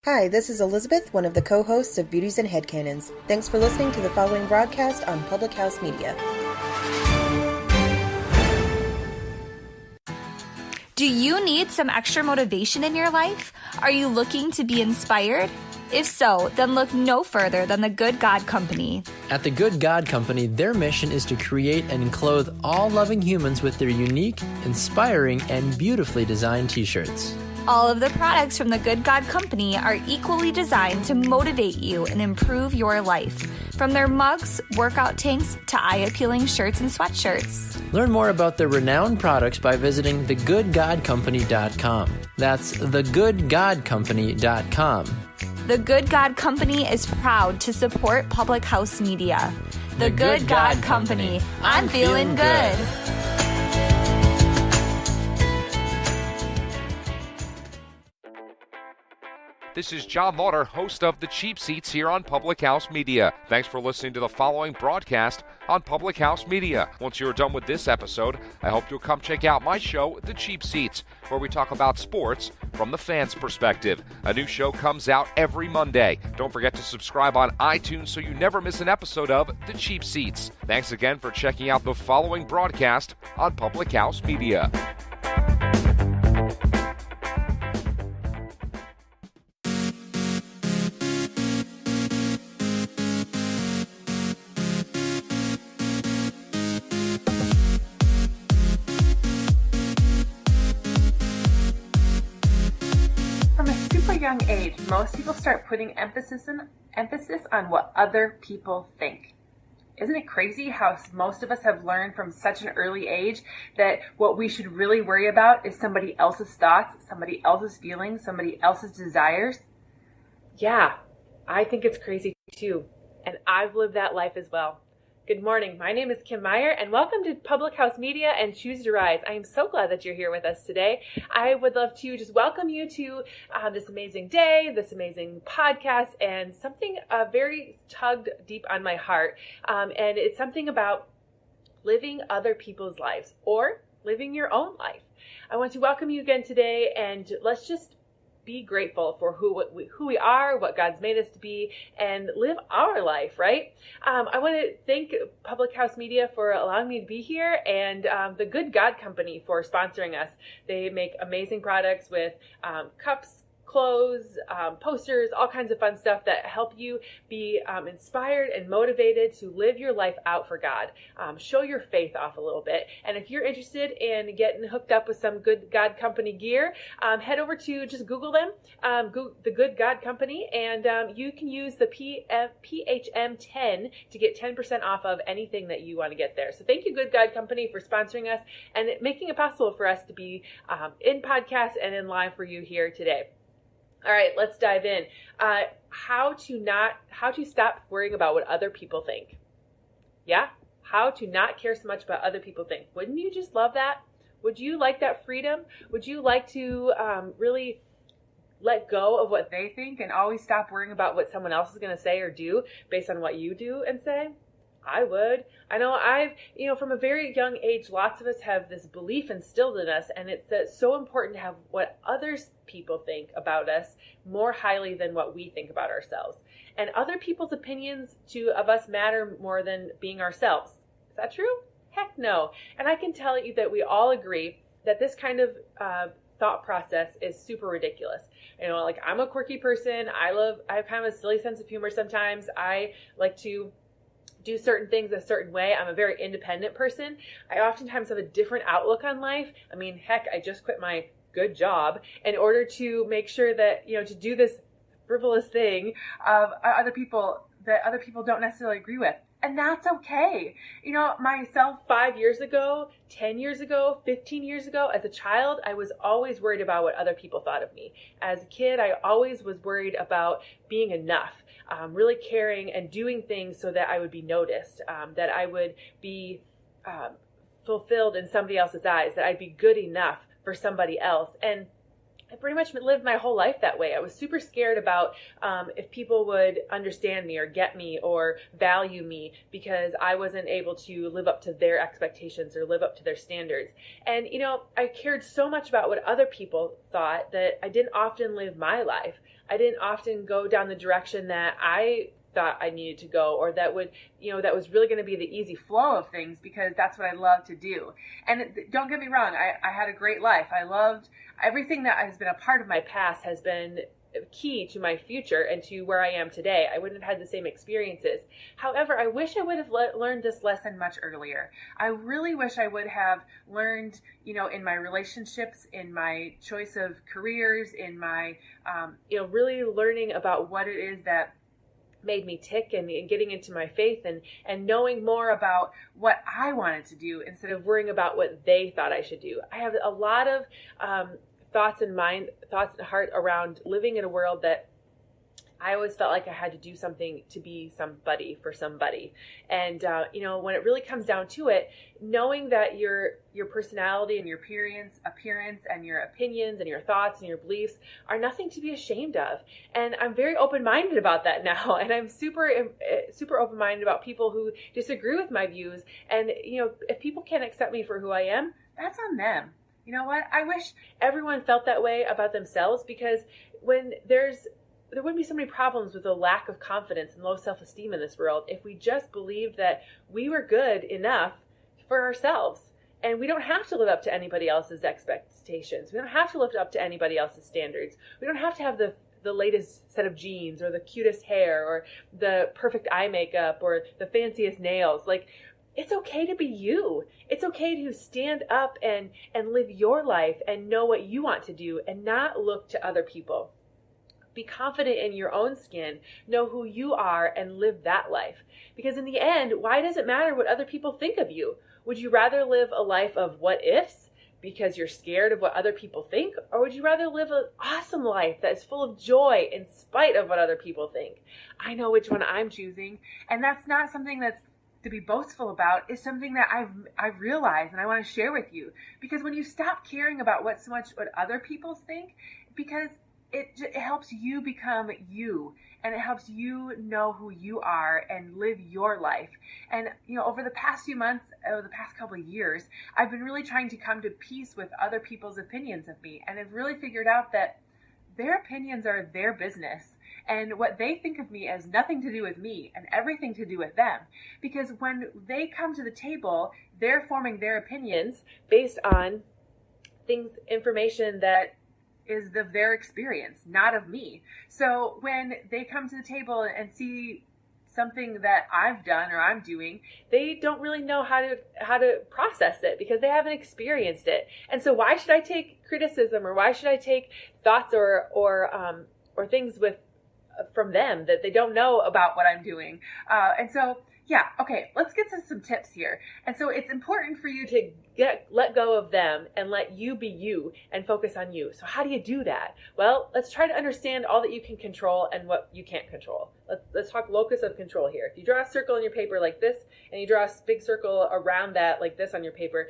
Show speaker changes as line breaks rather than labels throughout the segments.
Hi, this is Elizabeth, one of the co-hosts of Beauties and Headcanons. Thanks for listening to the following broadcast on Public House Media.
Do you need some extra motivation in your life? Are you looking to be inspired? If so, then look no further than the Good God Company.
At the Good God Company, their mission is to create and clothe all loving humans with their unique, inspiring, and beautifully designed t-shirts.
All of the products from the Good God Company are equally designed to motivate you and improve your life. From their mugs, workout tanks, to eye-appealing shirts and sweatshirts.
Learn more about their renowned products by visiting thegoodgodcompany.com. That's thegoodgodcompany.com.
The Good God Company is proud to support Public House Media. The Good God Company. I'm feeling good.
This is John Lauder, host of The Cheap Seats here on Public House Media. Thanks for listening to the following broadcast on Public House Media. Once you're done with this episode, I hope you'll come check out my show, The Cheap Seats, where we talk about sports from the fans' perspective. A new show comes out every Monday. Don't forget to subscribe on iTunes so you never miss an episode of The Cheap Seats. Thanks again for checking out the following broadcast on Public House Media.
Young age, most people start putting emphasis on what other people think. Isn't it crazy how most of us have learned from such an early age that what we should really worry about is somebody else's thoughts, somebody else's feelings, somebody else's desires? Yeah, I think it's crazy too, and I've lived that life as well. Good morning. My name is Kim Meyer, and welcome to Public House Media and Choose to Rise. I am so glad that you're here with us today. I would love to just welcome you to this amazing day, this amazing podcast, and something very tugged deep on my heart. And it's something about living other people's lives or living your own life. I want to welcome you again today, and let's just be grateful for who we are, what God's made us to be, and live our life, right? I want to thank Public House Media for allowing me to be here, and the Good God Company for sponsoring us. They make amazing products with cups, clothes, posters, all kinds of fun stuff that help you be inspired and motivated to live your life out for God. Show your faith off a little bit. And if you're interested in getting hooked up with some Good God Company gear, head over to just Google them, the Good God Company, and you can use the PHM10 to get 10% off of anything that you want to get there. So thank you, Good God Company, for sponsoring us and making it possible for us to be in podcast and in live for you here today. All right, let's dive in. How to stop worrying about what other people think. Yeah? How to not care so much about other people think. Wouldn't you just love that? Would you like that freedom? Would you like to really let go of what they think and always stop worrying about what someone else is going to say or do based on what you do and say? I would. I know from a very young age, lots of us have this belief instilled in us, and it's so important to have what others people think about us more highly than what we think about ourselves. And other people's opinions of us matter more than being ourselves. Is that true? Heck no. And I can tell you that we all agree that this kind of thought process is super ridiculous. Like, I'm a quirky person. I have kind of a silly sense of humor sometimes. I like to do certain things a certain way. I'm a very independent person. I oftentimes have a different outlook on life. I mean, heck, I just quit my good job in order to make sure that, to do this frivolous thing of other people that other people don't necessarily agree with. And that's okay. Myself 5 years ago, 10 years ago, 15 years ago, as a child, I was always worried about what other people thought of me. As a kid, I always was worried about being enough, really caring and doing things so that I would be noticed, that I would be fulfilled in somebody else's eyes, that I'd be good enough for somebody else. And I pretty much lived my whole life that way. I was super scared about if people would understand me or get me or value me because I wasn't able to live up to their expectations or live up to their standards. And, I cared so much about what other people thought that I didn't often live my life. I didn't often go down the direction that I thought I needed to go, or that would, that was really going to be the easy flow of things, because that's what I love to do. And don't get me wrong, I had a great life. I loved everything that has been a part of my past has been key to my future and to where I am today. I wouldn't have had the same experiences. However, I wish I would have learned this lesson much earlier. I really wish I would have learned, in my relationships, in my choice of careers, in my, really learning about what it is that made me tick, and getting into my faith, and knowing more about what I wanted to do instead of worrying about what they thought I should do. I have a lot of thoughts and heart around living in a world that I always felt like I had to do something to be somebody for somebody. And, when it really comes down to it, knowing that your personality and your appearance and your opinions and your thoughts and your beliefs are nothing to be ashamed of. And I'm very open-minded about that now. And I'm super open-minded about people who disagree with my views. And, if people can't accept me for who I am, that's on them. You know what? I wish everyone felt that way about themselves, because when there wouldn't be so many problems with a lack of confidence and low self-esteem in this world if we just believed that we were good enough for ourselves. And we don't have to live up to anybody else's expectations. We don't have to live up to anybody else's standards. We don't have to have the latest set of jeans, or the cutest hair, or the perfect eye makeup, or the fanciest nails. It's okay to be you. It's okay to stand up and live your life and know what you want to do, and not look to other people. Be confident in your own skin, know who you are, and live that life. Because in the end, why does it matter what other people think of you? Would you rather live a life of what ifs because you're scared of what other people think? Or would you rather live an awesome life that is full of joy in spite of what other people think? I know which one I'm choosing, and that's not something that's to be boastful about. It's something that I've realized, and I want to share with you. Because when you stop caring about what other people think, because it helps you become you, and it helps you know who you are and live your life. And over the past few months, over the past couple of years, I've been really trying to come to peace with other people's opinions of me, and I've really figured out that their opinions are their business, and what they think of me has nothing to do with me and everything to do with them. Because when they come to the table, they're forming their opinions based on information that is of their experience, not of me. So when they come to the table and see something that I've done or I'm doing, they don't really know how to process it, because they haven't experienced it. And so why should I take criticism, or why should I take thoughts or things from them that they don't know about what I'm doing? And so, yeah, okay, let's get to some tips here. And so it's important for you to let go of them and let you be you and focus on you. So how do you do that? Well, let's try to understand all that you can control and what you can't control. Let's talk locus of control here. If you draw a circle on your paper like this, and you draw a big circle around that like this on your paper,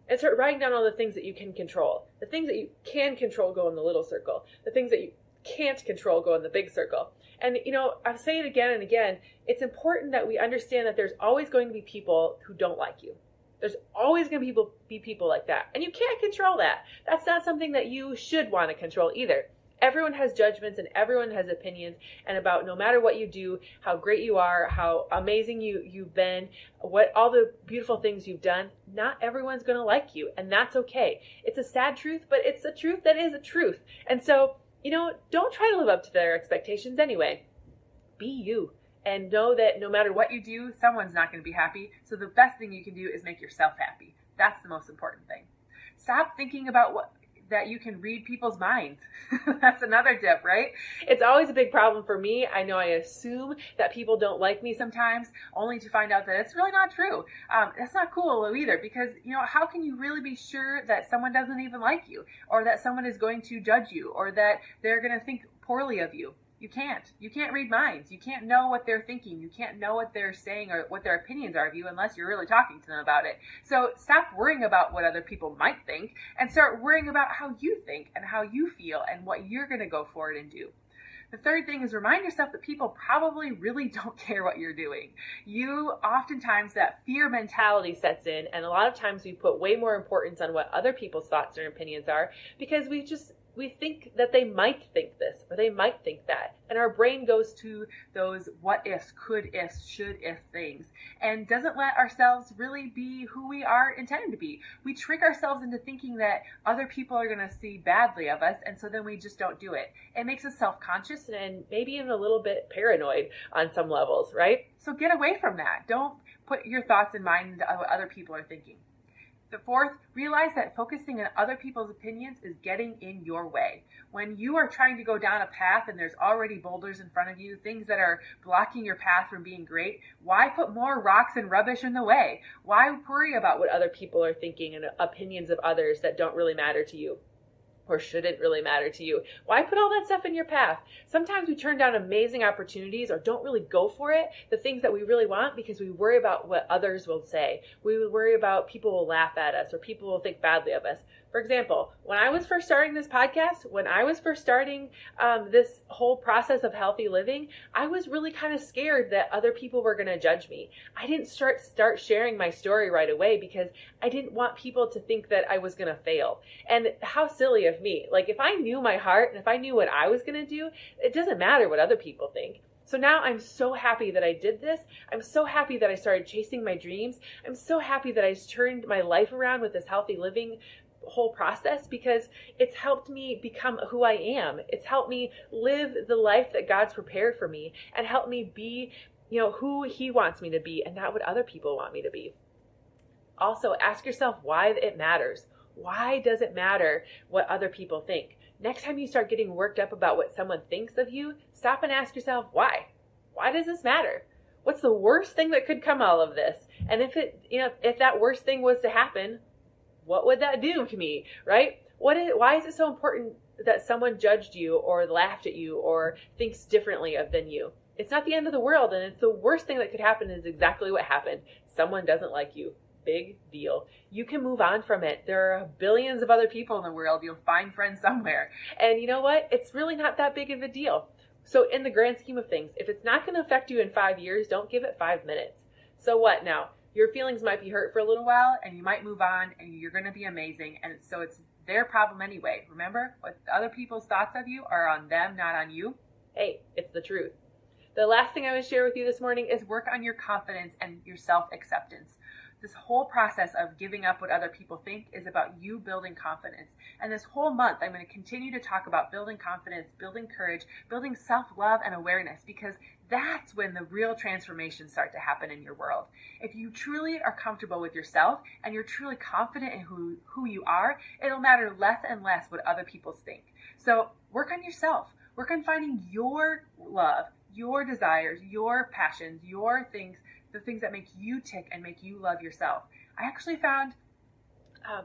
and start writing down all the things that you can control. The things that you can control go in the little circle. The things that you can't control go in the big circle. And, I've said it again and again, it's important that we understand that there's always going to be people who don't like you. There's always going to be people like that. And you can't control that. That's not something that you should want to control either. Everyone has judgments and everyone has opinions, and about no matter what you do, how great you are, how amazing you've been, what all the beautiful things you've done, not everyone's going to like you, and that's okay. It's a sad truth, but it's a truth that is a truth. And so, don't try to live up to their expectations anyway. Be you. And know that no matter what you do, someone's not going to be happy. So the best thing you can do is make yourself happy. That's the most important thing. Stop thinking about that you can read people's minds. That's another tip, right? It's always a big problem for me. I know I assume that people don't like me sometimes, only to find out that it's really not true. That's not cool either, because, how can you really be sure that someone doesn't even like you, or that someone is going to judge you, or that they're going to think poorly of you? You can't. You can't read minds. You can't know what they're thinking. You can't know what they're saying or what their opinions are of you unless you're really talking to them about it. So stop worrying about what other people might think and start worrying about how you think and how you feel and what you're going to go forward and do. The third thing is remind yourself that people probably really don't care what you're doing. Oftentimes that fear mentality sets in, and a lot of times we put way more importance on what other people's thoughts and opinions are because we we think that they might think this or they might think that. And our brain goes to those what ifs, could ifs, should if things and doesn't let ourselves really be who we are intended to be. We trick ourselves into thinking that other people are going to see badly of us, and so then we just don't do it. It makes us self-conscious and maybe even a little bit paranoid on some levels, right? So get away from that. Don't put your thoughts and mind into what other people are thinking. The fourth, realize that focusing on other people's opinions is getting in your way. When you are trying to go down a path and there's already boulders in front of you, things that are blocking your path from being great, why put more rocks and rubbish in the way? Why worry about what other people are thinking and opinions of others that don't really matter to you? Or shouldn't really matter to you? Why put all that stuff in your path? Sometimes we turn down amazing opportunities or don't really go for it, the things that we really want, because we worry about what others will say. We worry about people will laugh at us or people will think badly of us. For example, when I was first starting this podcast, when I was first starting this whole process of healthy living, I was really kind of scared that other people were going to judge me. I didn't start sharing my story right away because I didn't want people to think that I was going to fail. And how silly of me. Like, if I knew my heart and if I knew what I was going to do, it doesn't matter what other people think. So now I'm so happy that I did this. I'm so happy that I started chasing my dreams. I'm so happy that I turned my life around with this healthy living whole process, because it's helped me become who I am. It's helped me live the life that God's prepared for me and helped me be, who He wants me to be and not what other people want me to be. Also, ask yourself why it matters. Why does it matter what other people think? Next time you start getting worked up about what someone thinks of you, stop and ask yourself why. Why does this matter? What's the worst thing that could come out of this? And if that worst thing was to happen, what would that do to me, right? Why is it so important that someone judged you or laughed at you or thinks differently than you? It's not the end of the world, and it's the worst thing that could happen is exactly what happened. Someone doesn't like you. Big deal. You can move on from it. There are billions of other people in the world. You'll find friends somewhere. And you know what? It's really not that big of a deal. So in the grand scheme of things, if it's not going to affect you in 5 years, don't give it 5 minutes. So what now? Your feelings might be hurt for a little while and you might move on and you're going to be amazing. And so it's their problem anyway. Remember, what other people's thoughts of you are on them, not on you. Hey, it's the truth. The last thing I would share with you this morning is work on your confidence and your self-acceptance. This whole process of giving up what other people think is about you building confidence. And this whole month, I'm going to continue to talk about building confidence, building courage, building self-love and awareness, because that's when the real transformations start to happen in your world. If you truly are comfortable with yourself and you're truly confident in who you are, it'll matter less and less what other people think. So work on yourself. Work on finding your love, your desires, your passions, your things, the things that make you tick and make you love yourself. I actually found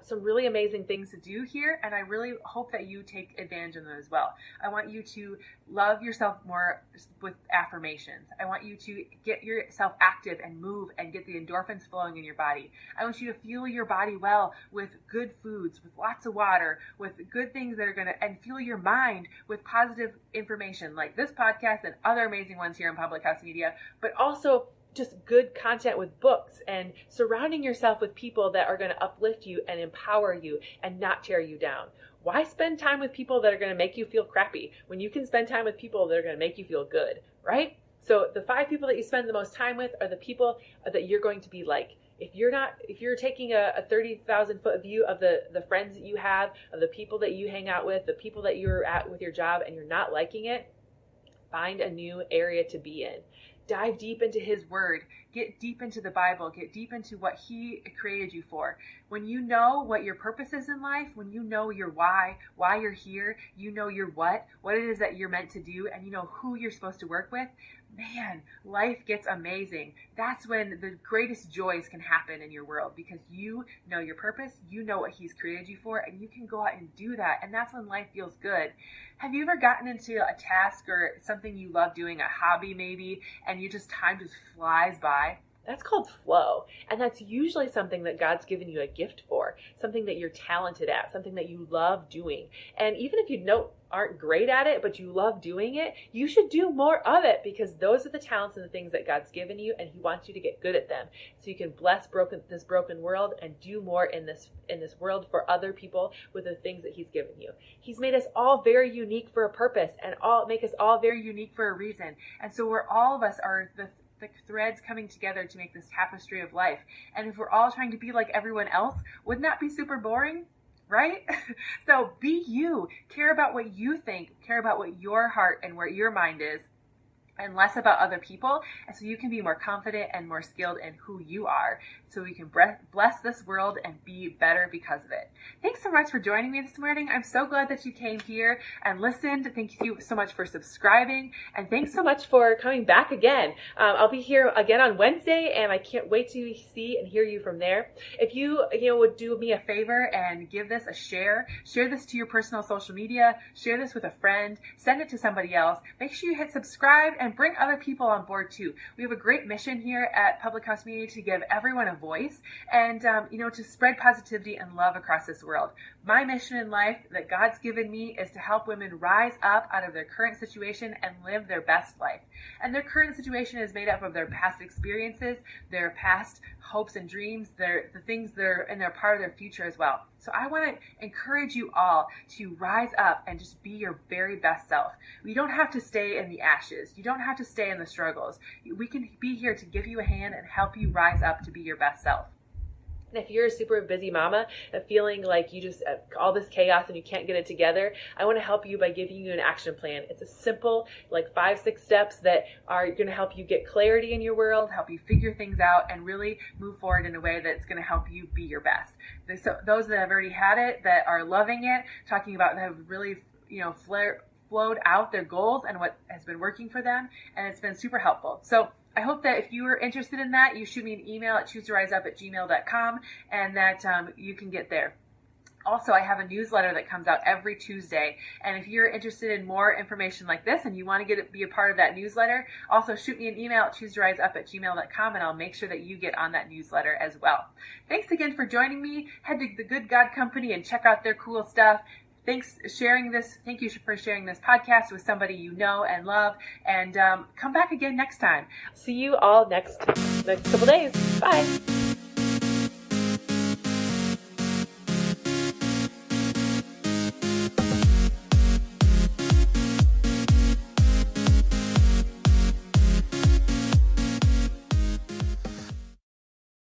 some really amazing things to do here, and I really hope that you take advantage of them as well. I want you to love yourself more with affirmations. I want you to get yourself active and move and get the endorphins flowing in your body. I want you to fuel your body well with good foods, with lots of water, with good things that are and fuel your mind with positive information like this podcast and other amazing ones here in Public House Media, but also just good content with books and surrounding yourself with people that are going to uplift you and empower you and not tear you down. Why spend time with people that are going to make you feel crappy when you can spend time with people that are going to make you feel good, right? So the 5 people that you spend the most time with are the people that you're going to be like. If you're taking a 30,000 foot view of the friends that you have, of the people that you hang out with, the people that you're at with your job, and you're not liking it, find a new area to be in. Dive deep into His Word. Get deep into the Bible. Get deep into what He created you for. When you know what your purpose is in life, when you know your why you're here, you know your what it is that you're meant to do, and you know who you're supposed to work with, man, life gets amazing. That's when the greatest joys can happen in your world, because you know your purpose, you know what He's created you for, and you can go out and do that, and that's when life feels good. Have you ever gotten into a task or something you love doing, a hobby maybe, and time just flies by? That's called flow. And that's usually something that God's given you a gift for, something that you're talented at, something that you love doing. And even if you aren't great at it, but you love doing it, you should do more of it, because those are the talents and the things that God's given you, and He wants you to get good at them so you can bless this broken world and do more in this world for other people with the things that He's given you. He's made us all very unique for a purpose, and make us all very unique for a reason. And so all of us are the threads coming together to make this tapestry of life. And if we're all trying to be like everyone else, wouldn't that be super boring? Right? So be you. Care about what you think. Care about what your heart and where your mind is, and less about other people. And so you can be more confident and more skilled in who you are, so we can bless this world and be better because of it. Thanks so much for joining me this morning. I'm so glad that you came here and listened. Thank you so much for subscribing, and thanks so much for coming back again. I'll be here again on Wednesday, and I can't wait to see and hear you from there. If you would do me a favor and give this a share this to your personal social media, share this with a friend, send it to somebody else. Make sure you hit subscribe and bring other people on board too. We have a great mission here at Public House Media to give everyone a voice and, to spread positivity and love across this world. My mission in life that God's given me is to help women rise up out of their current situation and live their best life. And their current situation is made up of their past experiences, their past hopes and dreams, the things and they're part of their future as well. So I want to encourage you all to rise up and just be your very best self. You don't have to stay in the ashes. You don't have to stay in the struggles. We can be here to give you a hand and help you rise up to be your best self. And if you're a super busy mama and feeling like you just all this chaos and you can't get it together, I want to help you by giving you an action plan. It's a simple 5-6 steps that are going to help you get clarity in your world, help you figure things out, and really move forward in a way that's going to help you be your best. So those that have already had it, that are loving it, talking about that have really flowed out their goals and what has been working for them, and it's been super helpful. So I hope that if you are interested in that, you shoot me an email at choosetoriseup@gmail.com, and that you can get there. Also, I have a newsletter that comes out every Tuesday, and if you're interested in more information like this and you want to be a part of that newsletter, also shoot me an email at choosetoriseup@gmail.com, and I'll make sure that you get on that newsletter as well. Thanks again for joining me. Head to the Good God Company and check out their cool stuff. Thank you for sharing this podcast with somebody you know and love, and come back again next time. See you all next couple days. Bye.